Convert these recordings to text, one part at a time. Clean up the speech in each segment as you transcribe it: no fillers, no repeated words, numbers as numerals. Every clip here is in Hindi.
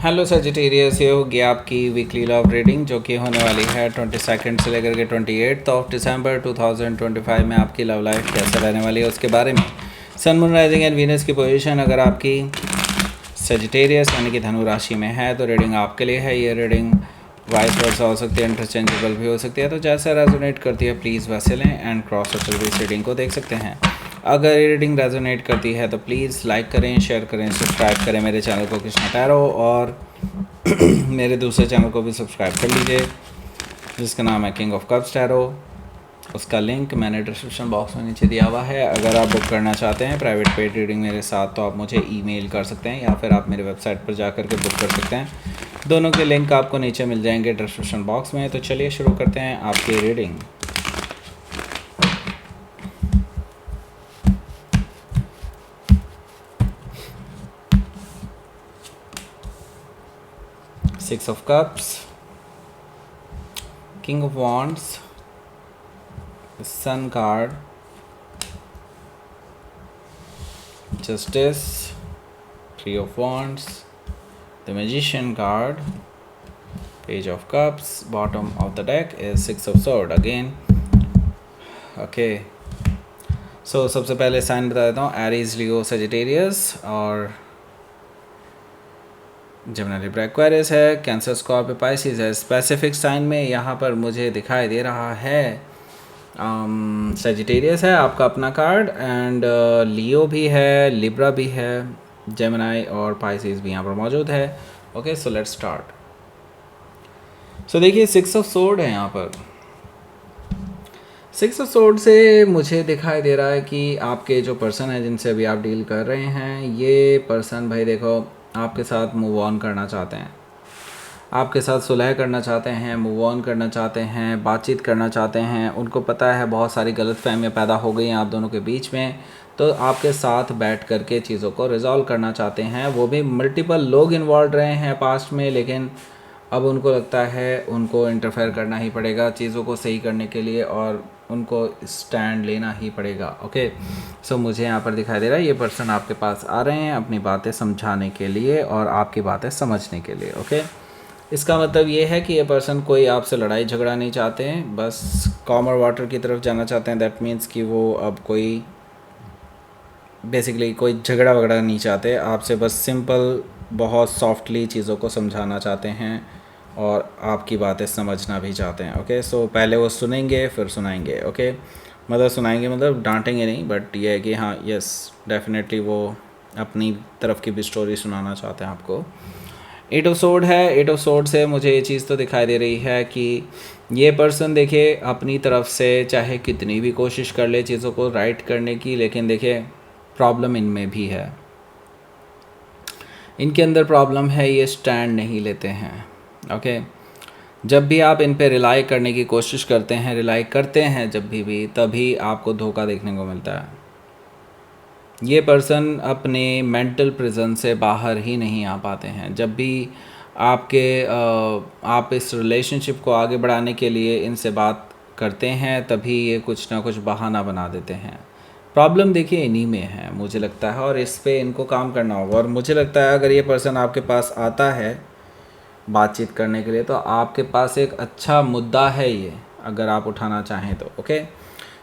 हेलो सजिटेरियस, ये होगी आपकी वीकली लव रीडिंग जो कि होने वाली है 22 से लेकर के 28 ऑफ दिसंबर 2025 में आपकी लव लाइफ कैसे रहने वाली है उसके बारे में। सन, मून, राइजिंग एंड वीनस की पोजीशन अगर आपकी सजिटेरियस यानी कि धनु राशि में है तो रीडिंग आपके लिए है। ये रीडिंग वाइस वर्सा हो सकती है, इंटरचेंजेबल भी हो सकती है, तो जैसा रेजोनेट करती है प्लीज़ वैसे लें एंड क्रॉस होकर भी इस रीडिंग को देख सकते हैं। अगर ये रीडिंग रेजोनेट करती है तो प्लीज़ लाइक करें, शेयर करें, सब्सक्राइब करें मेरे चैनल को कृष्णा टैरो, और मेरे दूसरे चैनल को भी सब्सक्राइब कर लीजिए जिसका नाम है किंग ऑफ कप्स टैरो। उसका लिंक मैंने डिस्क्रिप्शन बॉक्स में नीचे दिया हुआ है। अगर आप बुक करना चाहते हैं प्राइवेट पेड रीडिंग मेरे साथ तो आप मुझे ईमेल कर सकते हैं या फिर आप मेरे वेबसाइट पर जा कर के बुक कर सकते हैं। दोनों के लिंक आपको नीचे मिल जाएंगे डिस्क्रिप्शन बॉक्स में। तो चलिए शुरू करते हैं आपकी reading. Six of Cups, King of Wands, the Sun card, Justice, Three of Wands, the Magician card, Page of Cups. Bottom of the deck is Six of Swords again. Okay, so सबसे पहले साइन बता देता हूँ, एरीज, लियो, सजिटेरियस और जेमिनी, लिब्रा, एक्वेरियस है, कैंसर, स्कॉर्पियो, पाइसिस है। स्पेसिफिक साइन में यहाँ पर मुझे दिखाई दे रहा है सजिटेरियस है आपका अपना कार्ड, एंड लियो भी है, लिब्रा भी है, जेमिनी और पाइसिस भी यहाँ पर मौजूद है। Okay, so let's start. So देखिए, सिक्स ऑफ सोर्ड है यहाँ पर। सिक्स ऑफ सोर्ड से मुझे दिखाई दे रहा है कि आपके जो पर्सन है जिनसे अभी आप डील कर रहे हैं, ये पर्सन भाई देखो आपके साथ मूव ऑन करना चाहते हैं, आपके साथ सुलह करना चाहते हैं, मूव ऑन करना चाहते हैं, बातचीत करना चाहते हैं। उनको पता है बहुत सारी गलतफहमियां पैदा हो गई हैं आप दोनों के बीच में, तो आपके साथ बैठ करके चीज़ों को रिजॉल्व करना चाहते हैं। वो भी मल्टीपल लोग इन्वॉल्व रहे हैं पास्ट में, लेकिन अब उनको लगता है उनको इंटरफेयर करना ही पड़ेगा चीज़ों को सही करने के लिए, और उनको स्टैंड लेना ही पड़ेगा। ओके, सो मुझे यहाँ पर दिखाई दे रहा है ये पर्सन आपके पास आ रहे हैं अपनी बातें समझाने के लिए और आपकी बातें समझने के लिए। ओके, इसका मतलब ये है कि ये पर्सन कोई आपसे लड़ाई झगड़ा नहीं चाहते हैं, बस कॉम और वाटर की तरफ जाना चाहते हैं। दैट मीन्स कि वो अब कोई बेसिकली कोई झगड़ा वगड़ा नहीं चाहते आपसे, बस सिंपल बहुत सॉफ्टली चीज़ों को समझाना चाहते हैं और आपकी बातें समझना भी चाहते हैं। ओके, सो पहले वो सुनेंगे फिर सुनाएंगे। ओके, मतलब सुनाएंगे मतलब डांटेंगे नहीं, बट ये है कि हाँ यस डेफिनेटली वो अपनी तरफ की भी स्टोरी सुनाना चाहते हैं आपको। एट ऑफ सोर्ड है। एट ऑफ सोर्ड से मुझे ये चीज़ तो दिखाई दे रही है कि ये पर्सन देखिए अपनी तरफ से चाहे कितनी भी कोशिश कर ले चीज़ों को राइट करने की, लेकिन देखिए प्रॉब्लम इनमें भी है, इनके अंदर प्रॉब्लम है, ये स्टैंड नहीं लेते हैं। ओके, जब भी आप इन पे रिलाई करने की कोशिश करते हैं, रिलाई करते हैं जब भी तभी आपको धोखा देखने को मिलता है। ये पर्सन अपने मेंटल प्रिजन से बाहर ही नहीं आ पाते हैं। जब भी आप इस रिलेशनशिप को आगे बढ़ाने के लिए इनसे बात करते हैं तभी ये कुछ ना कुछ बहाना बना देते हैं। प्रॉब्लम देखिए इन्हीं में है मुझे लगता है, और इस पे इनको काम करना होगा। और मुझे लगता है अगर ये पर्सन आपके पास आता है बातचीत करने के लिए तो आपके पास एक अच्छा मुद्दा है ये, अगर आप उठाना चाहें तो। Okay,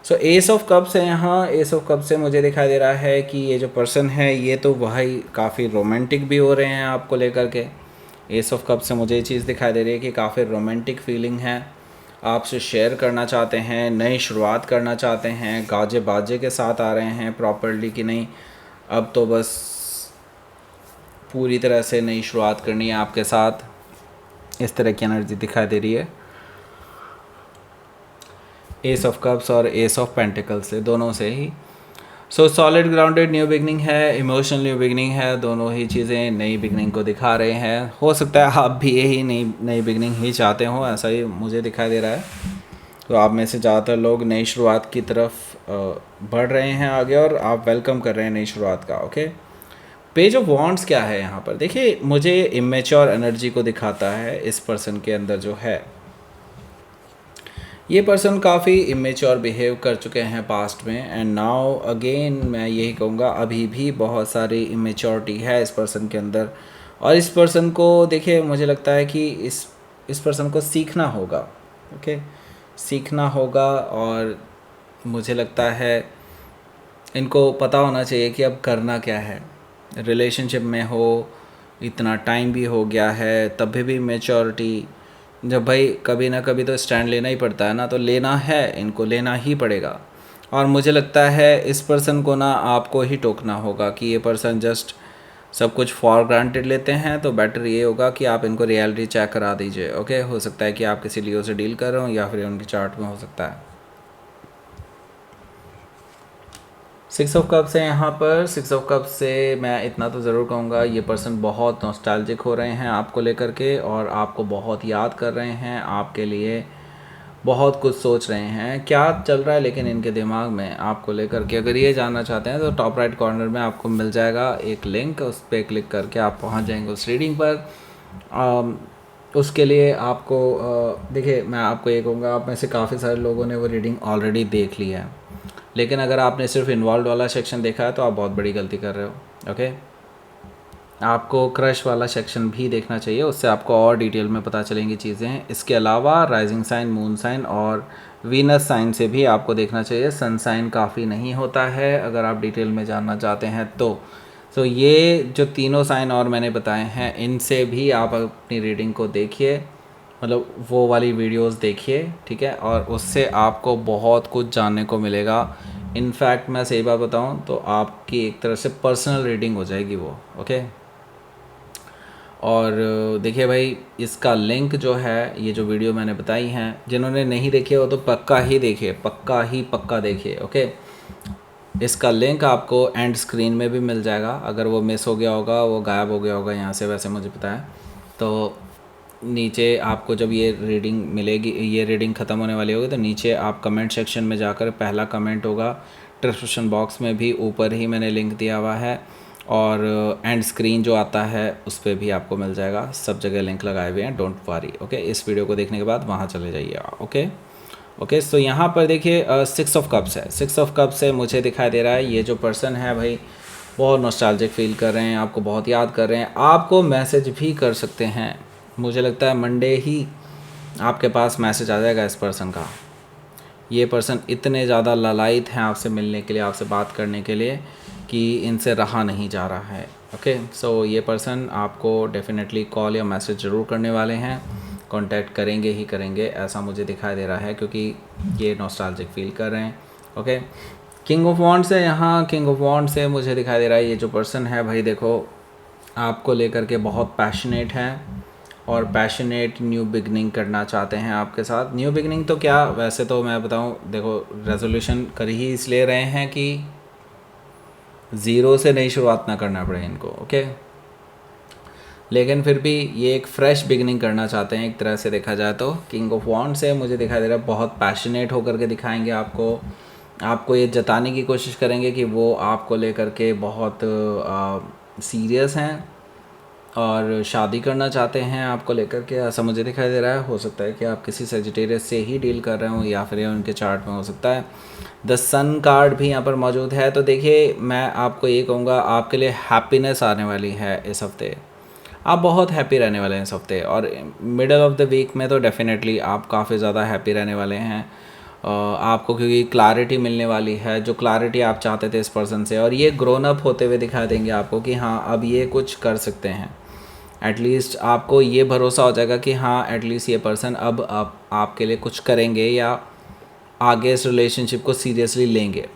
so S of cups है यहाँ। एस ऑफ कप्स से मुझे दिखाई दे रहा है कि ये जो पर्सन है ये तो वही काफ़ी रोमांटिक भी हो रहे हैं आपको लेकर के। एस ऑफ कप्स से मुझे ये चीज़ दिखाई दे रही है कि काफ़ी रोमांटिक फीलिंग है, आपसे शेयर करना चाहते हैं, नई शुरुआत करना चाहते हैं, गाजे बाजे के साथ आ रहे हैं प्रॉपरली कि नहीं अब तो बस पूरी तरह से नई शुरुआत करनी है आपके साथ, इस तरह की एनर्जी दिखाई दे रही है एस ऑफ कप्स और एस ऑफ पेंटिकल से, दोनों से ही। So solid grounded new beginning है, इमोशनल न्यू बिगनिंग है, दोनों ही चीज़ें नई बिगनिंग को दिखा रहे हैं। हो सकता है आप भी यही नई बिगनिंग ही चाहते हो, ऐसा ही मुझे दिखाई दे रहा है। तो आप में से ज़्यादातर लोग नई शुरुआत की तरफ बढ़ रहे हैं आगे और आप वेलकम कर रहे हैं नई शुरुआत का। ओके, पेज ऑफ वॉन्ड्स क्या है यहाँ पर? देखिए मुझे इमेच्योर एनर्जी को दिखाता है इस पर्सन के अंदर जो है। ये पर्सन काफ़ी इमेच्योर बिहेव कर चुके हैं पास्ट में, एंड नाउ अगेन मैं यही कहूँगा अभी भी बहुत सारी इमेच्योरिटी है इस पर्सन के अंदर। और इस पर्सन को देखिए, मुझे लगता है कि इस पर्सन को सीखना होगा। ओके, सीखना होगा। और मुझे लगता है इनको पता होना चाहिए कि अब करना क्या है। रिलेशनशिप में हो, इतना टाइम भी हो गया है, तभी भी मैच्योरिटी, जब भाई कभी ना कभी तो स्टैंड लेना ही पड़ता है ना, तो लेना है, इनको लेना ही पड़ेगा। और मुझे लगता है इस पर्सन को ना आपको ही टोकना होगा कि ये पर्सन जस्ट सब कुछ फॉर ग्रांटेड लेते हैं। तो बेटर ये होगा कि आप इनको रियलिटी चेक करा दीजिए। ओके, हो सकता है कि आप किसी लियो से डील कर रहे हो, या फिर उनके चार्ट में हो सकता है। 6 ऑफ कप से यहाँ पर 6 ऑफ कप से मैं इतना तो ज़रूर कहूँगा, ये पर्सन बहुत नॉस्टैल्जिक हो रहे हैं आपको लेकर के, और आपको बहुत याद कर रहे हैं, आपके लिए बहुत कुछ सोच रहे हैं। क्या चल रहा है लेकिन इनके दिमाग में आपको लेकर के, अगर ये जानना चाहते हैं तो टॉप राइट कॉर्नर में आपको मिल जाएगा एक लिंक, उस पर क्लिक करके आप पहुँच जाएंगे उस रीडिंग पर। उसके लिए आपको देखिए, मैं आपको ये कहूँगा, आप में से काफ़ी सारे लोगों ने वो रीडिंग ऑलरेडी देख ली है, लेकिन अगर आपने सिर्फ इन्वॉल्व वाला सेक्शन देखा है तो आप बहुत बड़ी गलती कर रहे हो। ओके, आपको क्रश वाला सेक्शन भी देखना चाहिए, उससे आपको और डिटेल में पता चलेंगी चीज़ें। इसके अलावा राइजिंग साइन, मून साइन और वीनस साइन से भी आपको देखना चाहिए। सन साइन काफ़ी नहीं होता है अगर आप डिटेल में जानना चाहते हैं तो ये जो तीनों साइन और मैंने बताए हैं, इनसे भी आप अपनी रीडिंग को देखिए, मतलब वो वाली वीडियोस देखिए, ठीक है, और उससे आपको बहुत कुछ जानने को मिलेगा। इनफैक्ट मैं सही बात बताऊं तो आपकी एक तरह से पर्सनल रीडिंग हो जाएगी वो। ओके, और देखिए भाई, इसका लिंक जो है, ये जो वीडियो मैंने बताई हैं, जिन्होंने नहीं देखी हो तो पक्का ही देखिए, पक्का देखिए। ओके, इसका लिंक आपको एंड स्क्रीन में भी मिल जाएगा। अगर वो मिस हो गया होगा, वो गायब हो गया होगा यहाँ से, वैसे मुझे पता है, तो नीचे आपको जब ये रीडिंग मिलेगी, ये रीडिंग ख़त्म होने वाली होगी, तो नीचे आप कमेंट सेक्शन में जाकर पहला कमेंट होगा, डिस्क्रिप्शन बॉक्स में भी ऊपर ही मैंने लिंक दिया हुआ है, और एंड स्क्रीन जो आता है उस पर भी आपको मिल जाएगा। सब जगह लिंक लगाए हुए हैं, डोंट वरी। ओके, इस वीडियो को देखने के बाद वहाँ चले जाइए। ओके, सो यहाँ पर देखिए 6 ऑफ कप्स है। 6 ऑफ कप्स से मुझे दिखाई दे रहा है ये जो पर्सन है भाई, बहुत नॉस्टैल्जिक फील कर रहे हैं, आपको बहुत याद कर रहे हैं, आपको मैसेज भी कर सकते हैं। मुझे लगता है मंडे ही आपके पास मैसेज आ जाएगा इस पर्सन का। ये पर्सन इतने ज़्यादा ललायित हैं आपसे मिलने के लिए, आपसे बात करने के लिए, कि इनसे रहा नहीं जा रहा है। ओके, सो ये पर्सन आपको डेफिनेटली कॉल या मैसेज ज़रूर करने वाले हैं, कांटेक्ट करेंगे ही करेंगे, ऐसा मुझे दिखाई दे रहा है, क्योंकि ये नॉस्टैल्जिक फील कर रहे हैं। ओके, किंग ऑफ वॉन्ड्स है यहाँ। किंग ऑफ वॉन्ड्स से मुझे दिखाई दे रहा है ये जो पर्सन है भाई, देखो आपको लेकर के बहुत पैशनेट हैं, और पैशनेट न्यू बिगनिंग करना चाहते हैं आपके साथ। न्यू बिगनिंग तो क्या, वैसे तो मैं बताऊं, देखो रेजोल्यूशन कर ही इसलिए रहे हैं कि ज़ीरो से नई शुरुआत ना करना पड़े इनको। ओके, लेकिन फिर भी ये एक फ्रेश बिगनिंग करना चाहते हैं एक तरह से देखा जाए तो। किंग ऑफ वॉन्ड से मुझे दिखाई दे रहा है बहुत पैशनेट होकर के दिखाएंगे आपको ये जताने की कोशिश करेंगे कि वो आपको लेकर के बहुत सीरियस हैं और शादी करना चाहते हैं आपको लेकर के, ऐसा मुझे दिखाई दे रहा है। हो सकता है कि आप किसी सेजिटेरियस से ही डील कर रहे हो, या फिर उनके चार्ट में हो सकता है। द सन कार्ड भी यहाँ पर मौजूद है। तो देखिए, मैं आपको ये कहूँगा, आपके लिए हैप्पीनेस आने वाली है इस हफ्ते, आप बहुत हैप्पी रहने वाले हैं इस हफ्ते, और मिडल ऑफ द वीक में तो डेफिनेटली आप काफ़ी ज़्यादा हैप्पी रहने वाले हैं। आपको क्योंकि क्लैरिटी मिलने वाली है, जो क्लैरिटी आप चाहते थे इस पर्सन से, और ये ग्रोन अप होते हुए दिखा देंगे आपको कि हाँ अब ये कुछ कर सकते हैं। एटलीस्ट आपको ये भरोसा हो जाएगा कि हाँ एटलीस्ट ये पर्सन अब आपके लिए कुछ करेंगे, या आगे इस रिलेशनशिप को सीरियसली लेंगे।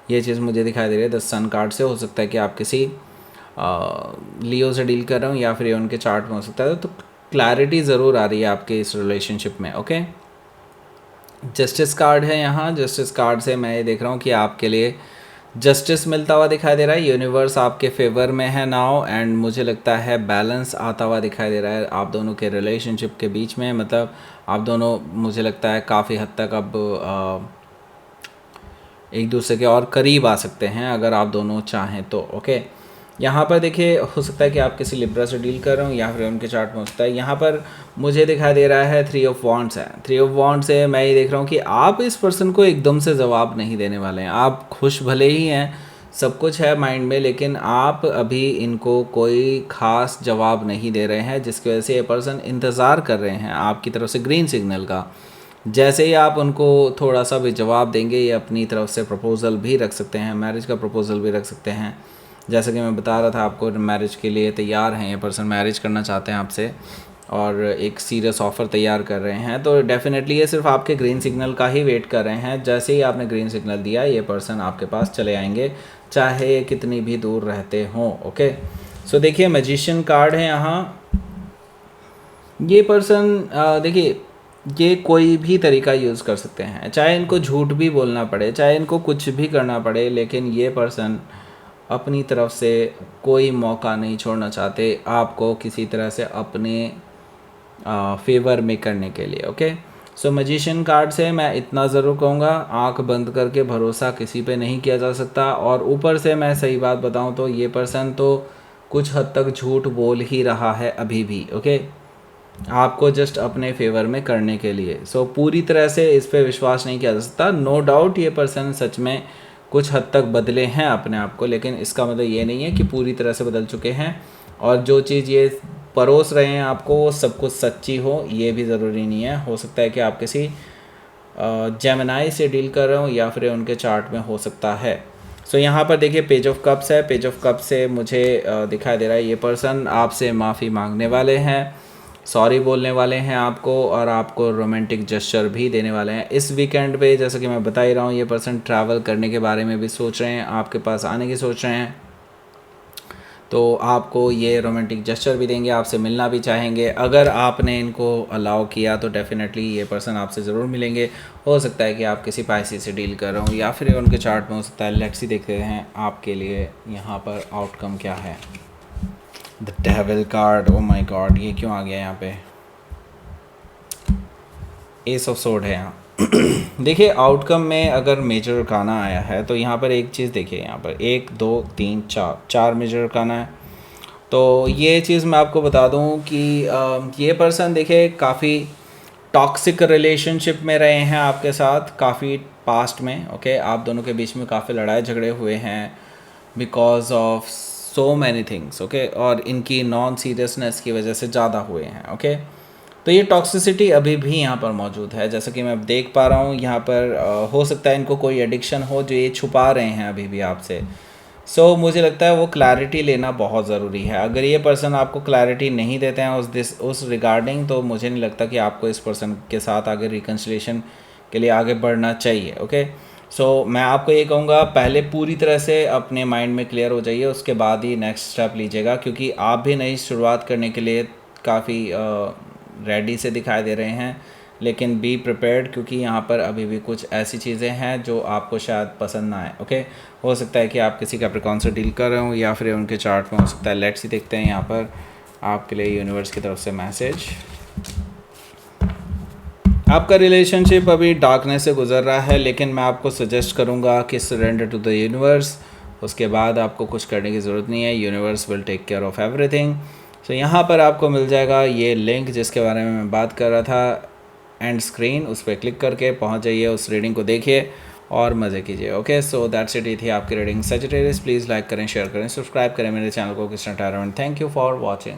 ये चीज़ मुझे दिखाई दे रही है 10 सन कार्ड से। हो सकता है कि आप किसी लियो से डील कर रहे हो, या फिर ये उनके चार्ट में हो सकता है। तो क्लैरिटी ज़रूर आ रही है आपके इस रिलेशनशिप में। ओके, जस्टिस कार्ड है यहाँ। जस्टिस कार्ड से मैं ये देख रहा हूँ कि आपके लिए जस्टिस मिलता हुआ दिखाई दे रहा है, यूनिवर्स आपके फेवर में है नाउ, एंड मुझे लगता है बैलेंस आता हुआ दिखाई दे रहा है आप दोनों के रिलेशनशिप के बीच में। मतलब आप दोनों, मुझे लगता है काफ़ी हद तक अब एक दूसरे के और करीब आ सकते हैं अगर आप दोनों चाहें तो। ओके, यहाँ पर देखिए, हो सकता है कि आप किसी लिब्रा से डील कर रहे हो, या फिर उनके चार्ट में हो सकता है। यहाँ पर मुझे दिखाई दे रहा है 3 ऑफ वॉन्ड्स है। 3 ऑफ वॉन्ड्स से मैं ये देख रहा हूँ कि आप इस पर्सन को एकदम से जवाब नहीं देने वाले हैं। आप खुश भले ही हैं, सब कुछ है माइंड में, लेकिन आप अभी इनको कोई ख़ास जवाब नहीं दे रहे हैं, जिसकी वजह से ये पर्सन इंतज़ार कर रहे हैं आपकी तरफ से ग्रीन सिग्नल का। जैसे ही आप उनको थोड़ा सा भी जवाब देंगे, ये अपनी तरफ से प्रपोज़ल भी रख सकते हैं, मैरिज का प्रपोज़ल भी रख सकते हैं। जैसे कि मैं बता रहा था आपको, मैरिज के लिए तैयार हैं ये पर्सन, मैरिज करना चाहते हैं आपसे और एक सीरियस ऑफ़र तैयार कर रहे हैं। तो डेफ़िनेटली ये सिर्फ आपके ग्रीन सिग्नल का ही वेट कर रहे हैं। जैसे ही आपने ग्रीन सिग्नल दिया, ये पर्सन आपके पास चले आएंगे, चाहे ये कितनी भी दूर रहते हों। ओके, सो देखिए मैजिशियन कार्ड है यहाँ। ये पर्सन देखिए, ये कोई भी तरीका यूज़ कर सकते हैं, चाहे इनको झूठ भी बोलना पड़े, चाहे इनको कुछ भी करना पड़े, लेकिन ये पर्सन अपनी तरफ से कोई मौका नहीं छोड़ना चाहते आपको किसी तरह से अपने फेवर में करने के लिए। ओके, सो मैजिशियन कार्ड से मैं इतना ज़रूर कहूँगा, आंख बंद करके भरोसा किसी पे नहीं किया जा सकता। और ऊपर से मैं सही बात बताऊँ तो ये पर्सन तो कुछ हद तक झूठ बोल ही रहा है अभी भी। ओके, आपको जस्ट अपने फेवर में करने के लिए। सो पूरी तरह से इस पे विश्वास नहीं किया जा सकता। नो डाउट ये पर्सन सच में कुछ हद तक बदले हैं अपने आप को, लेकिन इसका मतलब ये नहीं है कि पूरी तरह से बदल चुके हैं। और जो चीज़ ये परोस रहे हैं आपको, वो सब कुछ सच्ची हो ये भी ज़रूरी नहीं है। हो सकता है कि आप किसी जेमिनाई से डील कर रहे हो, या फिर उनके चार्ट में हो सकता है। सो यहाँ पर देखिए पेज ऑफ कप्स है। पेज ऑफ कप्स से मुझे दिखाई दे रहा है ये पर्सन आपसे माफ़ी मांगने वाले हैं, सॉरी बोलने वाले हैं आपको, और आपको रोमांटिक जेस्चर भी देने वाले हैं इस वीकेंड पे। जैसा कि मैं बता ही रहा हूँ, ये पर्सन ट्रैवल करने के बारे में भी सोच रहे हैं, आपके पास आने की सोच रहे हैं, तो आपको ये रोमांटिक जेस्चर भी देंगे, आपसे मिलना भी चाहेंगे। अगर आपने इनको अलाउ किया तो डेफिनेटली ये पर्सन आपसे ज़रूर मिलेंगे। हो सकता है कि आप किसी पाइसी से डील कर रहे हो, या फिर उनके चार्ट में हो सकता है। लेट्स सी देखते हैं आपके लिए यहाँ पर आउटकम क्या है। The devil card, oh my God, ये क्यों आ गया यहाँ पे? एस ऑफ सोर्ड है यहाँ। देखिए आउटकम में अगर मेजर अरकाना आया है तो यहाँ पर एक चीज़ देखिए, यहाँ पर 1 2 3 4 मेजर अरकाना है। तो ये चीज़ मैं आपको बता दूँ कि ये पर्सन देखिए काफ़ी टॉक्सिक रिलेशनशिप में रहे हैं आपके साथ काफ़ी पास्ट में। ओके, आप दोनों के बीच में काफ़ी लड़ाई झगड़े हुए हैं because of so many things. Okay, और इनकी नॉन सीरियसनेस की वजह से ज़्यादा हुए हैं। ओके, तो ये टॉक्सिसिटी अभी भी यहाँ पर मौजूद है, जैसा कि मैं देख पा रहा हूँ यहाँ पर। हो सकता है इनको कोई एडिक्शन हो जो ये छुपा रहे हैं अभी भी आपसे। सो मुझे लगता है वो क्लैरिटी लेना बहुत ज़रूरी है। अगर ये पर्सन आपको क्लैरिटी नहीं देते हैं उस रिगार्डिंग, तो मुझे नहीं लगता कि आपको इस पर्सन के साथ आगे रिकन्सिलेशन के लिए आगे बढ़ना चाहिए। ओके, सो मैं आपको ये कहूँगा, पहले पूरी तरह से अपने माइंड में क्लियर हो जाइए, उसके बाद ही नेक्स्ट स्टेप लीजिएगा, क्योंकि आप भी नई शुरुआत करने के लिए काफ़ी रेडी से दिखाई दे रहे हैं। लेकिन बी प्रिपेयर्ड, क्योंकि यहाँ पर अभी भी कुछ ऐसी चीज़ें हैं जो आपको शायद पसंद ना आए। ओके, हो सकता है कि आप किसी कैप्रिकॉर्न से डील कर रहे हो, या फिर उनके चार्ट में हो सकता है। लेट्स ही देखते हैं यहाँ पर आपके लिए यूनिवर्स की तरफ से मैसेज। आपका रिलेशनशिप अभी डार्कनेस से गुजर रहा है, लेकिन मैं आपको सजेस्ट करूँगा कि सरेंडर टू द यूनिवर्स। उसके बाद आपको कुछ करने की ज़रूरत नहीं है, universe will take care of everything. So यहाँ पर आपको मिल जाएगा ये लिंक जिसके बारे में मैं बात कर रहा था, एंड स्क्रीन, उस पर क्लिक करके पहुँच जाइए, उस रीडिंग को देखिए और मज़े कीजिए। ओके, सो दैट्स इट, ये थी आपकी रीडिंग। सजिटेरियस प्लीज़ लाइक करें, शेयर करें, सब्सक्राइब करें मेरे चैनल को, Krishna tyrant. Thank you for watching.